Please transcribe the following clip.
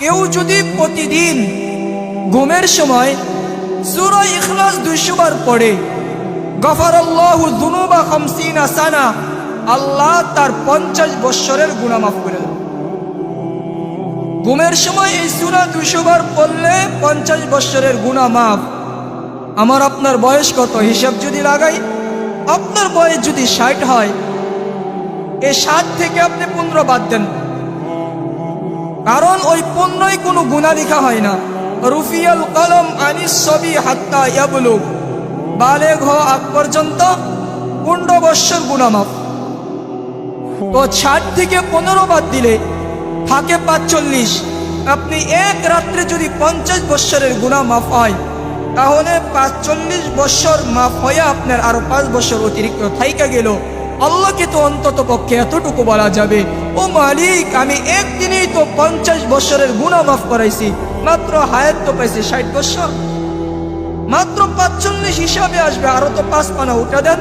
কেউ যদি প্রতিদিন ঘুমের সময় সূরা ইখলাস 200 বার পড়ে, গফারাল্লাহু যুনুবা 50 সানা, আল্লাহ তার 50 বৎসরের গুনাহ মাফ করে দেন। ঘুমের সময় এই সূরা 200 বার পড়লে 50 বৎসরের গুনাহ মাফ। আমার আপনার বয়স কত হিসাব যদি লাগাই, আপনার বয়স যদি 60 হয়, এই 60 থেকে আপনি 15 বাদ দেন, কারণ ওই 15ই কোনো গুনাহ লেখা হয় না। রুফিয়াল কলম আনিস সবি হাত্তা ইয়াবলুগ, বালেগ হওয়া আগ পর্যন্ত 15 বৎসর গুনাহ মাফ। তো 60 থেকে 15 বাদ দিলে থাকে 45। আপনি এক রাত্রে যদি 50 বৎসরের গুনাহ মাফ হয়, তাহলে 45 বৎসর মাফ হয়ে আপনার আরো 5 বৎসর অতিরিক্ত থাইকা গেল। আল্লাহকে তো অন্তত পক্ষে এতটুকু বলা যাবে, ও মালিক, আমি একদিনেই তো 50 বৎসরের গুনাহ মাফ করাইছি, মাত্র হায়াত তো পাইছি 60 বৎসর, মাত্র 45 হিসাবে আসবে, আরো তো 5 পানা উঠা দেন।